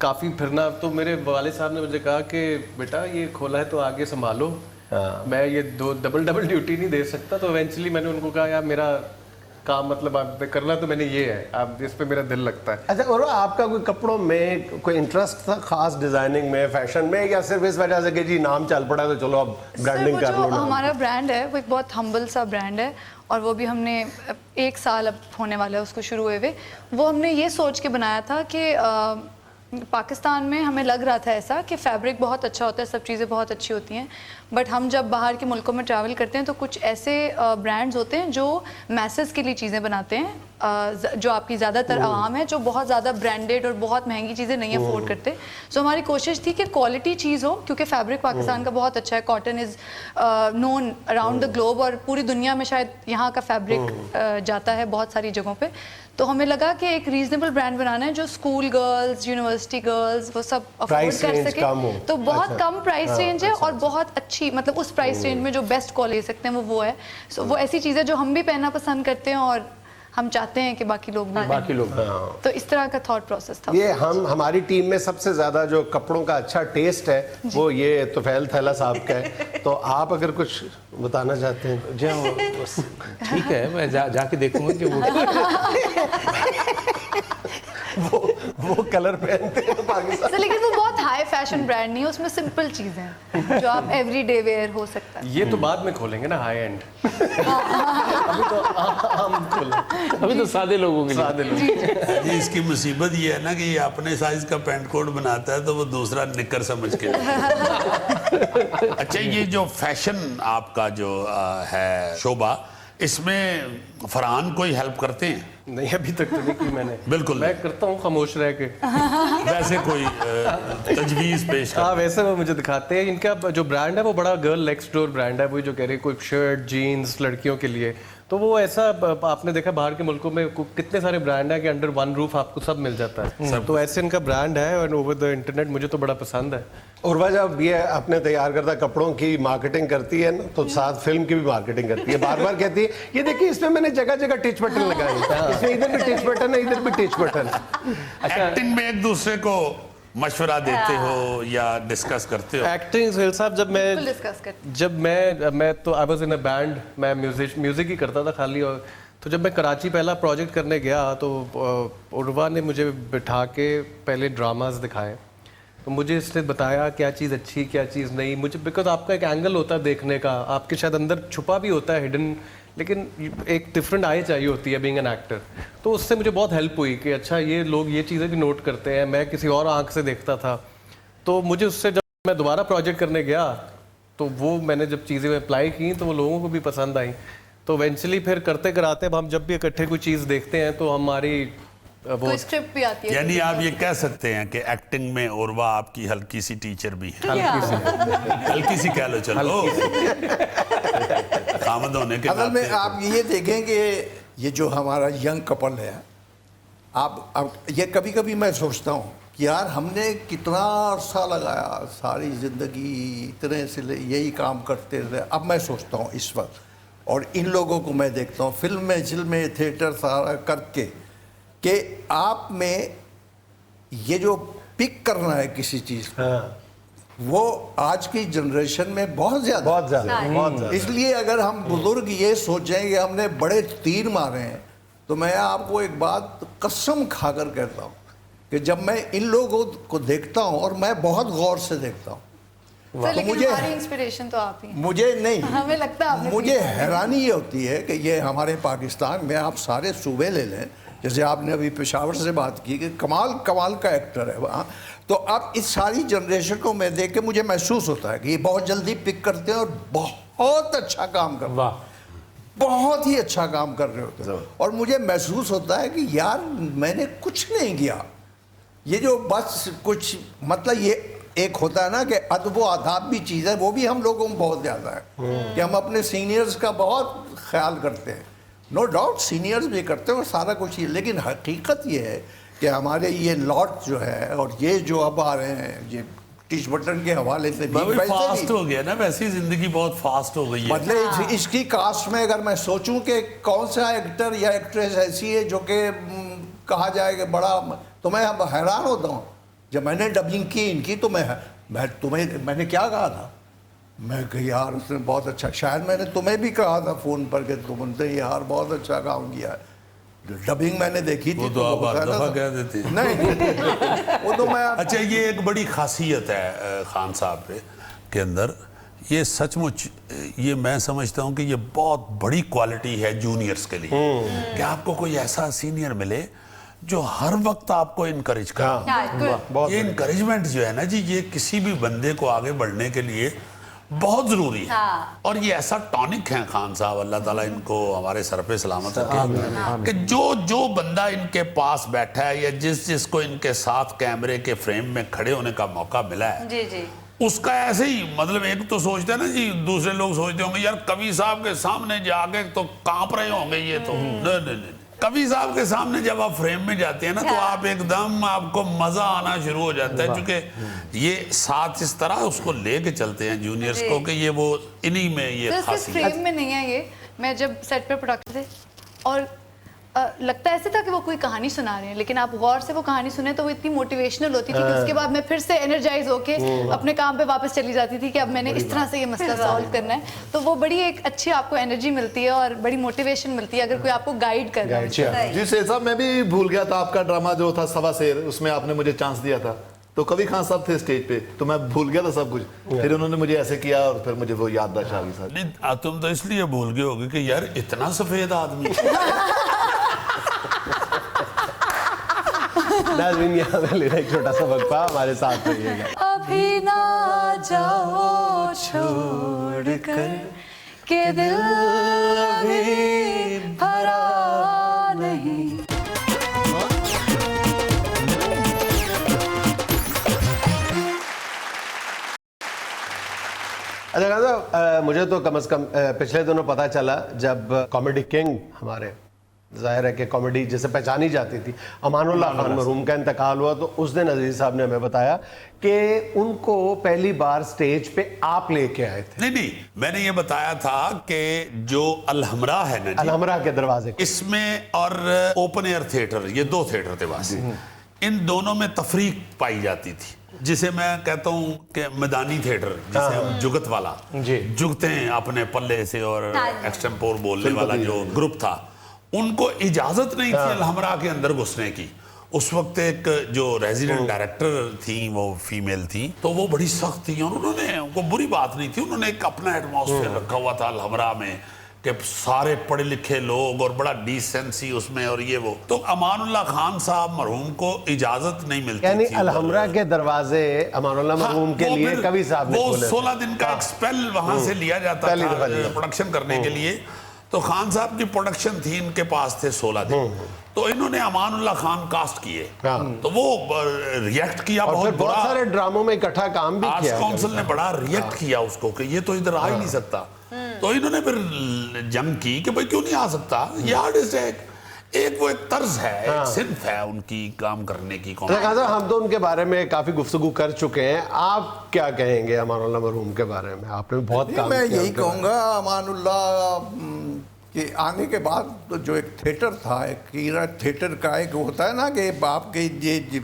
काफ़ी फिरना, तो मेरे वाले साहब ने मुझे कहा कि बेटा ये खोला है तो आगे संभालो, मैं ये डबल ड्यूटी नहीं दे सकता। तो इवेंचुअली मैंने उनको कहा यार मेरा काम मतलब आप करना तो मैंने ये है, आप इस पे मेरा दिल लगता है। अच्छा और आपका कोई कपड़ों में कोई इंटरेस्ट था खास, डिजाइनिंग में, फैशन में, या सिर्फ इस वजह से कि जी नाम चल पड़ा तो चलो अब ब्रांडिंग सर, कर वो लो जो ना? हमारा ब्रांड है वो एक बहुत हम्बल सा ब्रांड है, और वो भी हमने 1 साल अब होने वाला है उसको शुरू हुए हुए। वो हमने ये सोच के बनाया था कि पाकिस्तान में हमें लग रहा था ऐसा कि फैब्रिक बहुत अच्छा होता है, सब चीज़ें बहुत अच्छी होती हैं, बट हम जब बाहर के मुल्कों में ट्रैवल करते हैं तो कुछ ऐसे ब्रांड्स होते हैं जो मैसेस के लिए चीज़ें बनाते हैं, जो आपकी ज़्यादातर आवाम है जो बहुत ज़्यादा ब्रांडेड और बहुत महंगी चीज़ें नहीं अफोर्ड करते। सो हमारी कोशिश थी कि क्वालिटी चीज़ हो, क्योंकि फैब्रिक पाकिस्तान का बहुत अच्छा है, cotton is known around the globe, और पूरी दुनिया में शायद यहाँ का फैब्रिक जाता है बहुत सारी जगहों पे। तो हमें लगा कि एक रीजनेबल ब्रांड बनाना है जो स्कूल गर्ल्स, यूनिवर्सिटी गर्ल्स वो सब अफोर्ड Price कर range कम हो। सके। तो बहुत अच्छा। कम प्राइस रेंज है और बहुत अच्छी, मतलब उस प्राइस रेंज में जो बेस्ट क्वालिटी ले सकते हैं वो है। सो वो ऐसी चीज़ें जो हम भी पहनना पसंद करते हैं और हम चाहते हैं कि बाकी लोग भी बाकी लोग, हाँ। पहनें। तो इस तरह का थॉट प्रोसेस था। ये हमारी टीम में सबसे ज्यादा जो कपड़ों का अच्छा टेस्ट है वो ये तुफैल थैला साहब का है। तो आप अगर कुछ बताना चाहते हैं? जो ठीक है, मैं जाके देखूंगा कि वो वो कलर पहनते हैं पाकिस्तान। लेकिन वो बहुत हाई फैशन ब्रांड नहीं है, उसमें सिंपल चीज़ें हैं जो आप एवरीडे वेयर हो सकता है। ये तो बाद में खोलेंगे ना हाई एंड। अभी तो हम खोलें, अभी तो सादे लोगों के लिए। सादे लोग। जी, इसकी मुसीबत ये है ना कि ये अपने साइज का पैंट कोट बनाता है तो वो दूसरा निकर समझ के अच्छा, ये जो फैशन आपका जो है शोबा, इसमें फरहान कोई हेल्प करते हैं? नहीं, अभी तक तो नहीं की मैंने। बिल्कुल मैं करता हूँ खामोश रह के। वैसे कोई तजवीज़ पेश हाँ, कर? वैसे वो मुझे दिखाते हैं। इनका जो ब्रांड है वो बड़ा गर्ल नेक्स्ट डोर ब्रांड है, वही जो कह रही है, कोई शर्ट जीन्स लड़कियों के लिए। तो वो ऐसा आपने देखा बाहर के मुल्कों में कितने सारे ब्रांड है कि अंडर वन रूफ आपको सब मिल जाता है। तो ऐसे इनका ब्रांड है और ओवर द इंटरनेट मुझे तो बड़ा पसंद है। उर्वा जब ये अपने तैयार करता कपड़ों की मार्केटिंग करती है ना, तो साथ फिल्म की भी मार्केटिंग करती है। बार बार कहती है ये देखिए इसमें मैंने जगह जगह टिच बटन लगाए हैं, इसमें इधर भी टिच बटन है, इधर भी टिच बटन है। एक्टिंग में एक दूसरे को मशवरा देते हो या डिस्कस करते हो? एक्टिंग सुहेल साहब, डिस्कस करते जब मैं तो I was in a band, मैं म्यूजिक ही करता था खाली। और तो जब मैं कराची पहला प्रोजेक्ट करने गया तो उर्वा ने मुझे बिठा के पहले ड्रामास दिखाए। तो मुझे इसने बताया क्या चीज़ अच्छी क्या चीज़ नहीं। मुझे बिकॉज आपका एक एंगल होता है देखने का, आपके शायद अंदर छुपा भी होता है हिडन, लेकिन एक डिफरेंट आई चाहिए होती है बीइंग एन एक्टर। तो उससे मुझे बहुत हेल्प हुई कि अच्छा ये लोग ये चीज़ें भी नोट करते हैं, मैं किसी और आंख से देखता था। तो मुझे उससे जब मैं दोबारा प्रोजेक्ट करने गया तो वो मैंने जब चीज़ें अप्लाई की तो वो लोगों को भी पसंद आई। तो इवेंचुअली फिर करते कराते अब हम जब भी इकट्ठे कोई चीज़ देखते हैं तो हमारी वो कोई स्क्रिप्ट भी आती है। यानी आप ये कह सकते हैं कि एक्टिंग में उर्वा आपकी हल्की सी टीचर भी है। हल्की सी कह लो, चलो खामद होने के असल में नाते। आप ये देखें कि ये जो हमारा यंग कपल है, आप ये कभी कभी मैं सोचता हूँ कि यार हमने कितना अरसा लगाया, सारी ज़िंदगी इतने से यही काम करते रहे। अब मैं सोचता हूँ इस वक्त, और इन लोगों को मैं देखता हूँ फिल्म में थिएटर सारा करके, कि आप में ये जो पिक करना है किसी चीज़ को, वो आज की जनरेशन में बहुत ज़्यादा बहुत ज़्यादा। इसलिए अगर हम बुजुर्ग ये सोचें कि हमने बड़े तीर मारे हैं, तो मैं आपको एक बात कसम खाकर कहता हूँ कि जब मैं इन लोगों को देखता हूँ, और मैं बहुत गौर से देखता हूँ, सर, लेकिन मुझे- हमारी इंस्पिरेशन तो आप ही हैं। मुझे नहीं हमें लगता है आपने मुझे सीखा है। हैरानी ये होती है कि ये हमारे पाकिस्तान में आप सारे सूबे ले लें, जैसे आपने अभी पेशावर से बात की कि कमाल कमाल का एक्टर है वहाँ, तो अब इस सारी जनरेशन को मैं देख के मुझे महसूस होता है कि ये बहुत जल्दी पिक करते हैं और बहुत अच्छा काम कर रहे हैं, बहुत ही अच्छा काम कर रहे होते हैं। और मुझे महसूस होता है कि यार मैंने कुछ नहीं किया, ये जो बस कुछ मतलब ये एक होता है ना कि अदब व आदाब भी चीज़ है, वो भी हम लोगों में बहुत ज़्यादा है कि हम अपने सीनियर्स का बहुत ख्याल करते हैं। नो डाउट सीनियर्स भी करते हैं और सारा कुछ ही, लेकिन हकीकत ये है कि हमारे ये लॉट जो है और ये जो अब आ रहे हैं ये टिच बटन के हवाले से भी वैसे फास्ट भी हो गया ना, वैसी जिंदगी बहुत फास्ट हो गई है। मतलब इसकी कास्ट में अगर मैं सोचूं कि कौन सा एक्टर या एक्ट्रेस ऐसी है जो कि कहा जाए कि बड़ा, तो मैं अब हैरान होता हूँ। जब मैंने डबिंग की इनकी तो मैंने क्या कहा था, मैं कहा यार उसने बहुत अच्छा, शायद मैंने तुम्हें भी कहा था फ़ोन पर कि तुमने यार बहुत अच्छा काम किया है। डबिंग मैंने देखी थी वो तो आप हर दफा कह देते हैं। नहीं वो तो मैं अच्छा, ये एक बड़ी खासियत है खान साहब के अंदर, ये सचमुच ये मैं समझता हूँ कि ये बहुत बड़ी क्वालिटी है जूनियर्स के लिए कि आपको कोई ऐसा सीनियर मिले जो हर वक्त आपको इनकरेज करे। ये इनकरेजमेंट जो है ना जी, ये किसी भी बंदे को आगे बढ़ने के लिए बहुत ज़रूरी है। और ये ऐसा टॉनिक है खान साहब, अल्लाह ताला इनको हमारे सर पे सलामत रखे, कि जो बंदा इनके पास बैठा है या जिसको इनके साथ कैमरे के फ्रेम में खड़े होने का मौका मिला है, जी जी, उसका ऐसे ही मतलब एक तो सोचते हैं ना जी, दूसरे लोग सोचते होंगे यार कवि साहब के सामने जाके तो कांप रहे होंगे ये तो, नहीं, कवि साहब के सामने जब आप फ्रेम में जाते हैं ना तो आप एकदम, आपको मजा आना शुरू हो जाता है, क्योंकि ये साथ इस तरह उसको लेके चलते हैं जूनियर्स को कि ये वो इन्हीं में ये तो खासी फ्रेम में नहीं है ये। मैं जब सेट पे प्रोडक्शन थे और लगता ऐसे था कि वो कोई कहानी सुना रहे हैं, लेकिन आप गौर से वो कहानी सुने तो वो इतनी मोटिवेशनल होती थी कि उसके बाद मैं फिर से एनर्जाइज होके अपने काम पे वापस चली जाती थी कि अब मैंने इस तरह से ये मसला सॉल्व करना है। तो वो बड़ी एक अच्छी आपको एनर्जी मिलती है और बड़ी मोटिवेशन मिलती है अगर कोई आपको गाइड कर रहा है। जी शेर साहब, मैं भी भूल गया था आपका ड्रामा जो था सवा शेर, उसमें आपने मुझे चांस दिया था। तो कभी खान साहब थे स्टेज पे, तो मैं भूल गया था सब कुछ। फिर उन्होंने मुझे ऐसे किया और फिर मुझे वो याददाश्त आ गई सर। नहीं, तुम तो इसलिए भूल गए होगे कि यार इतना सफेद आदमी। नाज़रीन, यहाँ पे लेना एक छोटा सा वक्फा, हमारे साथ रहिएगा। अभी ना जाओ छोड़ कर के दिल अभी भरा नहीं। अच्छा खान साहब, मुझे तो कम से कम पिछले दिनों पता चला जब कॉमेडी किंग हमारे, जाहिर है कि कॉमेडी जिसे पहचानी जाती थी, अमानुल्लाह खान मरहूम का इंतकाल हुआ, तो उस दिन अजीज साहब ने हमें बताया कि उनको पहली बार स्टेज पे आप लेके आए थे। नहीं, मैंने ये बताया था कि जो अलहमरा है ना, अलहमरा के दरवाजे, इसमें और ओपन एयर थिएटर, ये दो थिएटर थे वहां से, इन दोनों में तफरीक पाई जाती थी, जिसे मैं कहता हूँ कि मैदानी थिएटर, जिसे हम जुगत वाला जुगते हैं अपने पल्ले से, और एक्सटेम्पोर बोलने वाला जो ग्रुप था, उनको इजाजत नहीं थी अलहमरा के अंदर घुसने की। उस वक्त एक जो रेजिडेंट डायरेक्टर थी, वो फीमेल थी, तो वो बड़ी सख्त थी और उन्होंने, उनको बुरी बात नहीं थी, उन्होंने एक अपना एटमॉस्फेयर रखा हुआ था अलहमरा में कि सारे पढ़े लिखे लोग और बड़ा डिसेंसी उसमें और ये वो। तो अमानुल्लाह खान साहब मरहूम को इजाजत नहीं मिलती यानी थी। अलहमरा के दरवाजे अमानुल्लाह मरहूम के लिए कवि साहब ने वो खोले। 16 दिन का एक स्पेल वहां से लिया जाता था प्रोडक्शन करने के लिए। तो खान साहब की प्रोडक्शन थी, इनके पास थे 16 दिन, तो इन्होंने अमानुल्लाह खान कास्ट किए, तो वो रिएक्ट किया बहुत बुरा। बहुत सारे ड्रामों में इकट्ठा काम भी किया, आर्ट्स काउंसिल ने बड़ा रिएक्ट किया उसको कि ये तो इधर आ ही नहीं सकता। तो इन्होंने फिर जंग की कि भाई क्यों नहीं आ सकता, ये आर्टिस्ट है, एक वो एक तर्ज है, एक सिर्फ है उनकी काम करने की। हम तो उनके बारे में काफी गुफ्तगू कर चुके हैं, आप क्या कहेंगे अमानुल्लाह मरहूम के बारे में? आपने बहुत काम मैं किया। यही कहूँगा अमानुल्लाह के आने के बाद तो जो एक थिएटर था, एक कीड़ा थिएटर का एक होता है ना कि आपके ये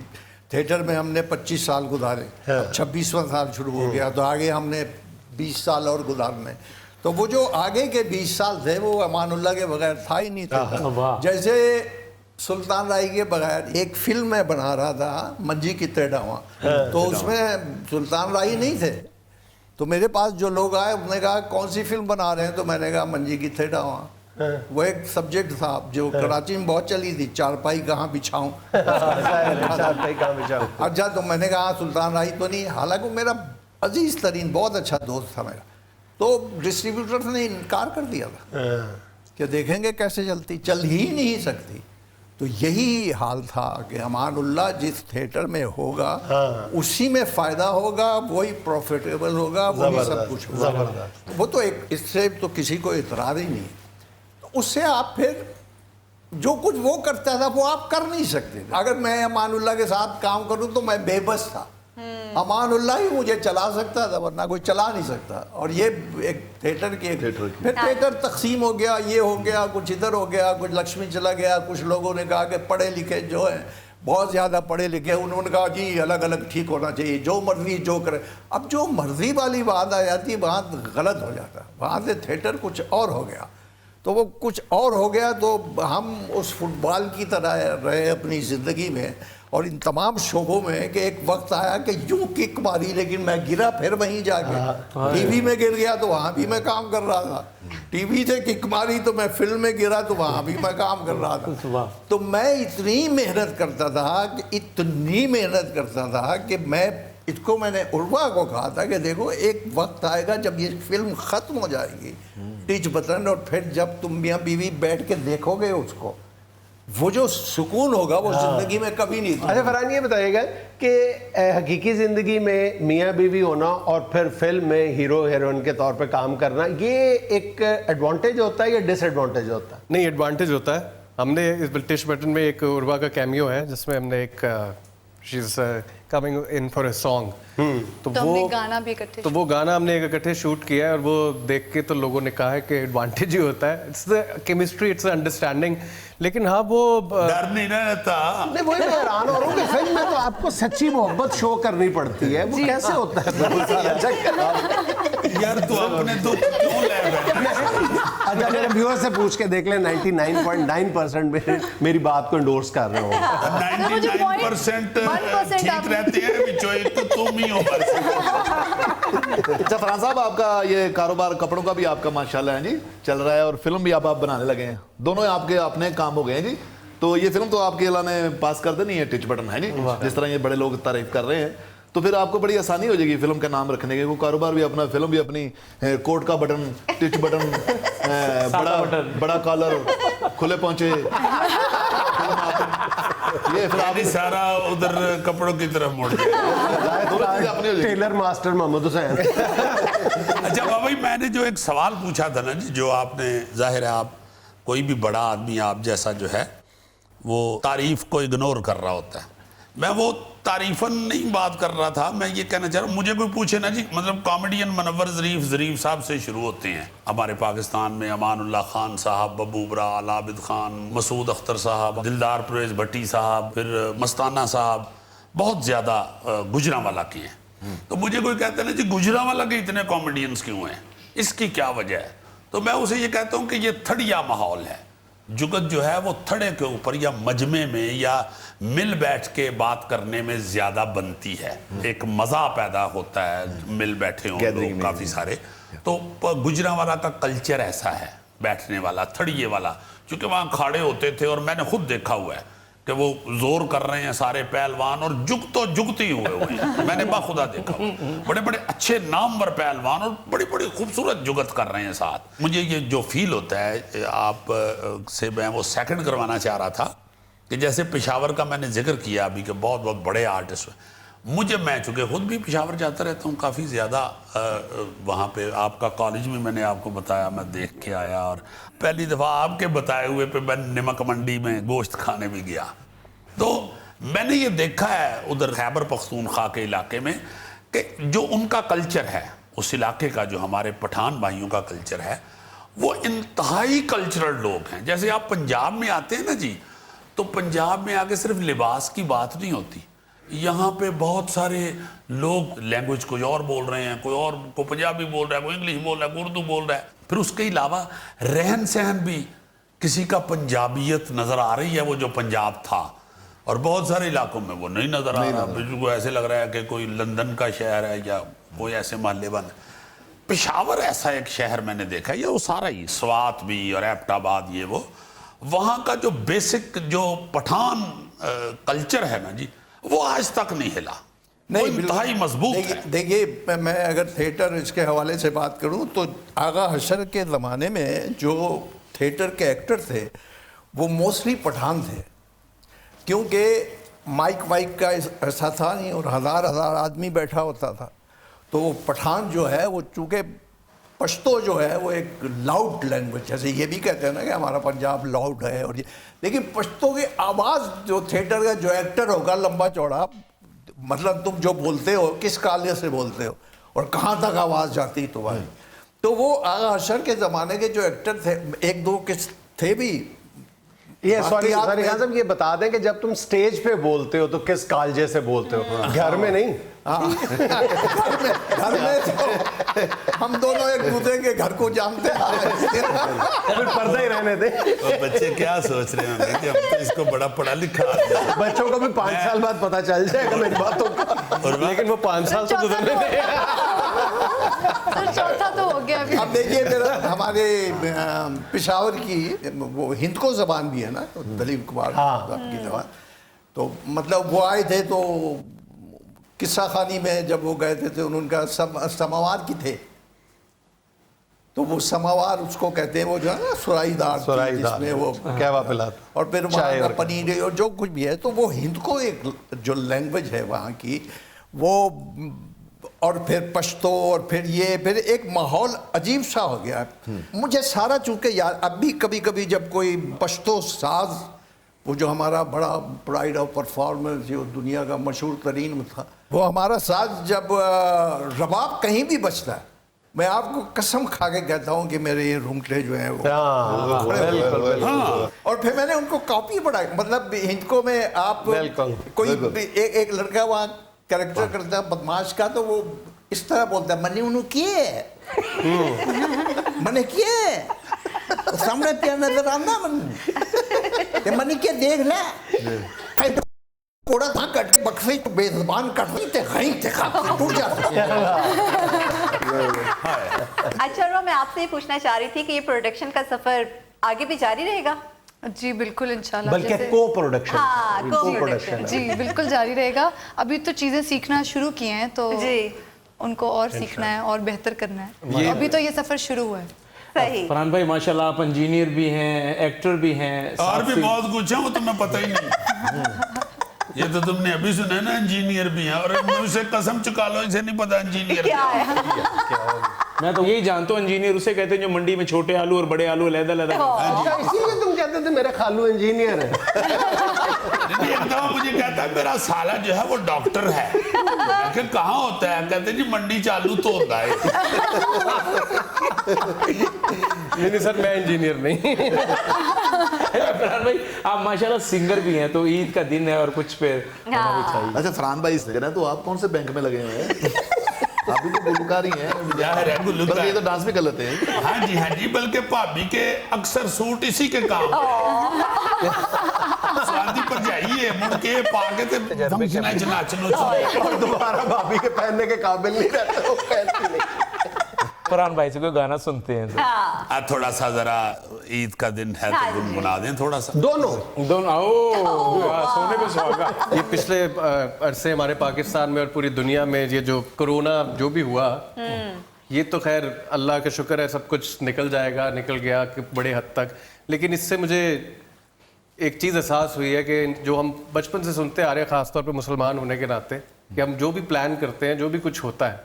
थिएटर में हमने 25 साल गुजारे, 26वां साल शुरू हो गया, तो आगे हमने 20 साल और गुजारने। तो वो जो आगे के 20 साल थे वो अमानुल्लाह के बगैर था ही नहीं था। जैसे सुल्तान राही के बगैर एक फिल्म मैं बना रहा था मंजी की तेडावा, तो उसमें सुल्तान राही नहीं थे, तो मेरे पास जो लोग आए उन्होंने कहा कौन सी फिल्म बना रहे हैं, तो मैंने कहा मंजी की तेडावा। वो एक सब्जेक्ट था जो कराची में बहुत चली थी, चारपाई कहाँ बिछाऊं। अच्छा, तो मैंने कहा सुल्तान राही तो नहीं, हालांकि मेरा अजीज तरीन बहुत अच्छा दोस्त था मेरा, तो डिस्ट्रीब्यूटर ने इनकार कर दिया था कि देखेंगे कैसे चल ही नहीं सकती। तो यही हाल था कि अमानुल्लाह जिस थिएटर में होगा उसी में फ़ायदा होगा, वही प्रॉफिटेबल होगा, वही सब कुछ होगा। वो तो एक, इससे तो किसी को इतराज़ ही नहीं। तो उससे आप फिर जो कुछ वो करता था वो आप कर नहीं सकते। अगर मैं अमानुल्लाह के साथ काम करूं तो मैं बेबस था, अमानुल्लाह ही मुझे चला सकता था, वरना कोई चला नहीं सकता। और ये एक थिएटर की फिर थिएटर तकसीम हो गया, ये हो गया, कुछ इधर हो गया, कुछ लक्ष्मी चला गया। कुछ लोगों ने कहा कि पढ़े लिखे जो हैं बहुत ज़्यादा पढ़े लिखे, उन्होंने कहा जी अलग अलग ठीक होना चाहिए, जो मर्जी जो करे। अब जो मर्जी वाली बात आ जाती है वहाँ गलत हो जाता, वहाँ से थिएटर कुछ और हो गया। तो वो कुछ और हो गया तो हम उस फुटबॉल की तरह रहे अपनी ज़िंदगी में और इन तमाम शोबों में कि एक वक्त आया कि यूं किक मारी लेकिन मैं गिरा फिर वहीं जाके। टीवी में गिर गया तो वहाँ भी मैं काम कर रहा था, टीवी से किक मारी तो मैं फिल्म में गिरा तो वहाँ भी मैं काम कर रहा था। तो मैं इतनी मेहनत करता था कि मैं इसको मैंने उर्वा को कहा था कि देखो एक वक्त आएगा जब ये फिल्म ख़त्म हो जाएगी टीच बटन, और फिर जब तुम मियाँ बीवी बैठ के देखोगे उसको, वो जो सुकून होगा वो जिंदगी में कभी नहीं था। अच्छा फरहान, ये बताइएगा कि हकीकी ज़िंदगी में मियाँ बीवी होना और फिर फिल्म में हीरो हीरोइन के तौर पे काम करना, ये एक एडवांटेज होता है या डिसएडवांटेज होता है? नहीं, एडवांटेज होता है। हमने इस टिच बटन में एक उर्वा का कैमियो है जिसमें हमने एक she is coming in for a song, तो हमने गाना भी इकट्ठे तो वो गाना हमने इकट्ठे शूट किया है और वो देख के तो लोगों ने कहा है कि एडवांटेज ही होता है, it's the chemistry, it's the understanding. लेकिन हाँ वो डर नहीं ना रहता। नहीं, वही मैं हैरान हो रहा हूँ कि फिल्म में तो आपको सच्ची मोहब्बत शो करनी पड़ती है, वो कैसे होता है? यार तू अपने दुख क्यों ले रहा अच्छा, मेरे व्यूअर से पूछ के देख ले, 99.9% मेरी बात को एंडोर्स कर रहे हो। है? 99% 1% ठीक रहते हैं, बिचो एक तो तुम ही हो बस। अच्छा फरहान साहब, आपका ये कारोबार कपड़ों का भी आपका माशाल्लाह है जी चल रहा है, और फिल्म भी आप बनाने लगे हैं, दोनों आपके अपने काम हो गए हैं जी। तो ये फिल्म तो आपके अल्लाह ने पास कर देनी है, टिच बटन है जी, जिस तरह ये बड़े लोग तारीफ कर रहे हैं, तो फिर आपको बड़ी आसानी हो जाएगी फिल्म का नाम रखने के, वो कारोबार भी अपना, फिल्म भी अपनी, कोट का बटन, टिच बटन, बड़ा कॉलर, खुले पहुंचे, ये फिर आप सारा उधर कपड़ों की तरफ मुड़ गया। Tailor master Mohammad Hussain. अच्छा बाबा जी, मैंने जो एक सवाल पूछा था ना जी, जो आपने, जाहिर है आप कोई भी बड़ा आदमी आप जैसा जो है वो तारीफ को इग्नोर कर रहा होता है, मैं वो तारीफन नहीं बात कर रहा था, मैं ये कहना चाह रहा हूँ, मुझे कोई पूछे ना जी, मतलब कॉमेडियन मनव्वर ज़रीफ साहब से शुरू होते हैं हमारे पाकिस्तान में, अमानुल्लाह खान साहब, बब्बू बराल, आबिद खान, मसूद अख्तर साहब, दिलदार परवेज़ भट्टी साहब, फिर मस्ताना साहब, बहुत ज़्यादा गुजरांवाला के हैं। तो मुझे कोई कहता है ना जी गुजरांवाला के इतने कॉमेडियंस क्यों हैं, इसकी क्या वजह है? तो मैं उसे ये कहता हूँ कि ये थड़िया माहौल है, जुगत जो है वो थड़े के ऊपर या मजमे में या मिल बैठ के बात करने में ज्यादा बनती है, एक मजा पैदा होता है, मिल बैठे हों लोग काफी सारे। तो गुजरांवाला का कल्चर ऐसा है, बैठने वाला, थड़िए वाला, क्योंकि वहाँ खाड़े होते थे और मैंने खुद देखा हुआ है कि वो जोर कर रहे हैं सारे पहलवान और जुगते ही हुए हैं, मैंने बाखुदा देखा, बड़े बड़े अच्छे नामवर पहलवान और बड़ी बड़ी खूबसूरत जुगत कर रहे हैं साथ। मुझे ये जो फील होता है आप से, मैं वो सेकंड करवाना चाह रहा था कि जैसे पेशावर का मैंने जिक्र किया अभी कि बहुत बहुत बड़े आर्टिस्ट, मुझे, मैं चूँकि खुद भी पेशावर जाता रहता हूँ काफ़ी ज़्यादा, वहाँ पे आपका कॉलेज में मैंने आपको बताया, मैं देख के आया, और पहली दफ़ा आपके बताए हुए पे मैं नमक मंडी में गोश्त खाने भी गया। तो मैंने ये देखा है उधर खैबर पख्तूनख्वा के इलाके में कि जो उनका कल्चर है, उस इलाके का जो हमारे पठान भाइयों का कल्चर है, वो इंतहाई कल्चरल लोग हैं। जैसे आप पंजाब में आते हैं ना जी, तो पंजाब में आके सिर्फ लिबास की बात नहीं होती, यहाँ पे बहुत सारे लोग लैंग्वेज कोई और बोल रहे हैं, कोई और को पंजाबी बोल रहा है, कोई इंग्लिश बोल रहा है, कोई उर्दू बोल रहा है, फिर उसके अलावा रहन सहन भी किसी का पंजाबियत नज़र आ रही है, वो जो पंजाब था, और बहुत सारे इलाकों में वो नहीं नज़र आ रहा, बिल्कुल को ऐसे लग रहा है कि कोई लंदन का शहर है या कोई ऐसे मोहल्ले बंद। पेशावर ऐसा एक शहर मैंने देखा है, ये वो सारा ही स्वात भी और एबटाबाद, ये वो वहाँ का जो बेसिक जो पठान कल्चर है ना जी, वो आज तक नहीं हिला, नहीं, इंतहाई मजबूत है। देखिए, मैं अगर थिएटर इसके हवाले से बात करूं तो आगा हशर के ज़माने में जो थिएटर के एक्टर थे वो मोस्टली पठान थे, क्योंकि माइक का ऐसा था नहीं और हज़ार आदमी बैठा होता था, तो वो पठान जो है वो चूँकि पश्तो जो है वो एक लाउड लैंग्वेज, जैसे ये भी कहते हैं ना कि हमारा पंजाब लाउड है, और ये, लेकिन पश्तो की आवाज़ जो थिएटर का जो एक्टर होगा लंबा चौड़ा, मतलब तुम जो बोलते हो किस काले से बोलते हो और कहाँ तक आवाज़ जाती तुम्हारी, तो वो आगा हशर के ज़माने के जो एक्टर थे, एक दो किस थे भी, ये सॉरी खान साहब, ये बता दें कि जब तुम स्टेज पे बोलते हो तो किस कालजे से बोलते हो, घर में नहीं? घर में तो हम दोनों एक दूसरे के घर को जानते हैं, फिर पर्दा ही रहने दे। तो बच्चे क्या सोच रहे होंगे कि हम तो इसको बड़ा पढ़ा लिखा, बच्चों को भी 5 साल बाद पता चल जाएगा मेरी बातों का, लेकिन वो 5 साल से गुजरने दें। चौथा तो हो गया अभी। अब देखिए, मेरा हमारे पेशावर की वो हिंद को ज़बान भी है ना, तो दलीप कुमार की ज़बान, तो मतलब वो आए थे तो किस्सा खानी में जब वो गए थे उनका समावार की थे, तो वो समावार उसको कहते हैं, वो जो है ना सुराईदार, जिसमें वो कहवा पिलाता, और फिर वहाँ का पनीर और जो कुछ भी है, तो वो हिंद को एक जो लैंग्वेज है वहाँ की वो, और फिर पश्तो, और फिर एक माहौल अजीब सा हो गया। मुझे सारा चूँकि यार अब भी कभी कभी जब कोई पश्तो साज वो जो हमारा बड़ा प्राइड ऑफ परफॉर्मेंस जो दुनिया का मशहूर तरीन था, वो हमारा साथ जब रबाब कहीं भी बजता है, मैं आपको कसम खा के कहता हूँ कि मेरे ये रूंगटे जो हैं वो और फिर मैंने उनको कॉपी पढ़ाई, मतलब हिंदको में आप कोई एक लड़का वहाँ कैरेक्टर करता है बदमाश का, तो वो इस तरह बोलता है, मनी उन्हों किए मने किए सामने क्या नजर आना मन मनी के देख ले कोड़ा था कट बक्से तो बेजबान कट रही थे कहीं थे टूट जाता। अच्छा रो, मैं आपसे ये पूछना चाह रही थी कि ये प्रोडक्शन का सफर आगे भी जारी रहेगा? जी बिल्कुल, इंशाल्लाह। बल्कि को प्रोडक्शन, हाँ, को-प्रोडक्शन जी बिल्कुल जारी रहेगा। अभी तो चीज़ें सीखना शुरू किए हैं, तो जी उनको और सीखना है और बेहतर करना है। अभी तो ये सफ़र शुरू हुआ है। सही। फरहान भाई माशाल्लाह आप इंजीनियर भी हैं, एक्टर भी हैं, और भी बहुत कुछ है, वो तुम्हें पता ही नहीं। ये तो तुमने अभी सुना ना, इंजीनियर भी हैं, और मुझसे कसम चुका लो इसे नहीं पता इंजीनियर क्या है? मैं तो यही जानता हूँ इंजीनियर उसे कहते हैं जो मंडी में छोटे आलू और बड़े आलू अलग-अलग। अच्छा, इसीलिए तुम कहते थे मेरे खालू इंजीनियर है। एक दफा मुझे कहता है मेरा साला जो है वो डॉक्टर है। मैं कहा कहाँ होता है? कहते जी मंडी चालू तो होता है। नहीं सर, मैं इंजीनियर नहीं। फरहान भाई आप माशाल्लाह सिंगर भी हैं, तो ईद का दिन है और कुछ पे होना भी चाहिए। अच्छा फरहान भाई सिंगर हैं, तो आप कौन से बैंक में लगे हुए हैं? आप भी तो गुलकार ही हैं। जाहिर है गुल्लू बल्कि ये तो डांस भी कर लेते हैं। हाँ जी, बल्कि भाभी के अक्सर सूट इसी के काम शादी पर जाइए मुड़ के पाके ते नाचनो और दोबारा भाभी के पहनने के काबिल नहीं रहते, वो पहनती नहीं। फरहान भाई से कोई गाना सुनते हैं तो थोड़ा सा जरा ईद का दिन है तो गुनगुना दें थोड़ा सा। दोनों सोने पे सुहागा। ये पिछले अरसे हमारे पाकिस्तान में और पूरी दुनिया में ये जो कोरोना जो भी हुआ, ये तो खैर अल्लाह का शुक्र है सब कुछ निकल जाएगा, निकल गया कि बड़े हद तक। लेकिन इससे मुझे एक चीज़ एहसास हुई है कि जो हम बचपन से सुनते आ रहे हैं, ख़ासतौर पे मुसलमान होने के नाते, कि हम जो भी प्लान करते हैं, जो भी कुछ होता है,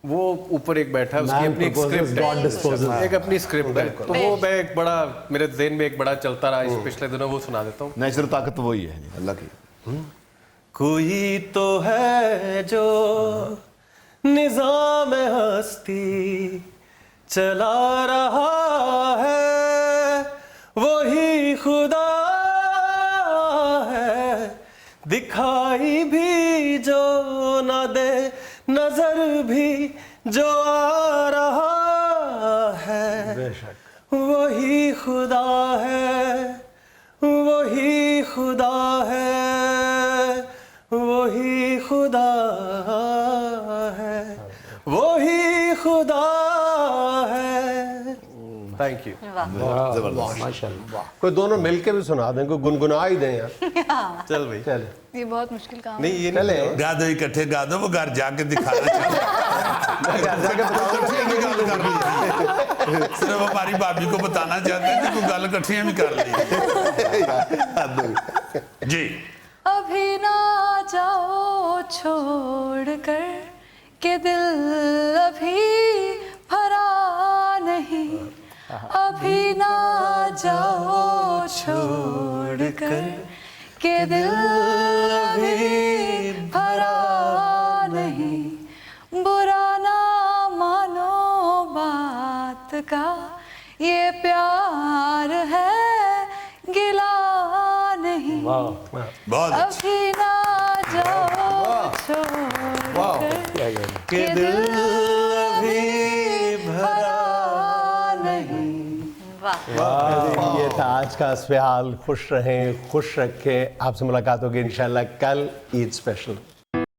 वो ऊपर एक बैठा है, उसकी अपनी एक स्क्रिप्ट है, एक अपनी स्क्रिप्ट है। तो वो मैं एक बड़ा मेरे ज़हन में एक बड़ा चलता रहा इस पिछले दिनों, वो सुना देता हूँ। नेचुरल ताकत वही है अल्लाह की। कोई तो है जो निज़ाम हस्ती चला रहा है, वही खुदा है, दिखाई भी जो न दे, नजर भी जो आ रहा है, वही खुदा है, वही खुदा है, वही खुदा है, वही खुदा है। Thank you. माशाल्लाह। कोई दोनों मिलके भी सुना दें, कोई गुनगुना ही दें यार। चल भाई, चल ये बहुत मुश्किल काम नहीं है। ये चले गा दो इकट्ठे गा दो, वो घर जाके दिखाना सिर्फ हमारी भाभी को बताना चाहते हैं कि कोई गल कट्ठियां भी कर ली जी। अभी ना जाओ छोड़ कर के दिल अभी भरा नहीं, अभी ना जाओ छोड़ कर के दिल अभी भरा नहीं, बुरा ना मानो बात का, ये प्यार है गिला नहीं, बहुत अच्छा। अभी ना जाओ छोड़ कर के दिल अभी भरा नहीं। ये था आज का अस्फहाल। खुश रहें, खुश रखें। आपसे मुलाकात होगी इंशाल्लाह कल ईद स्पेशल।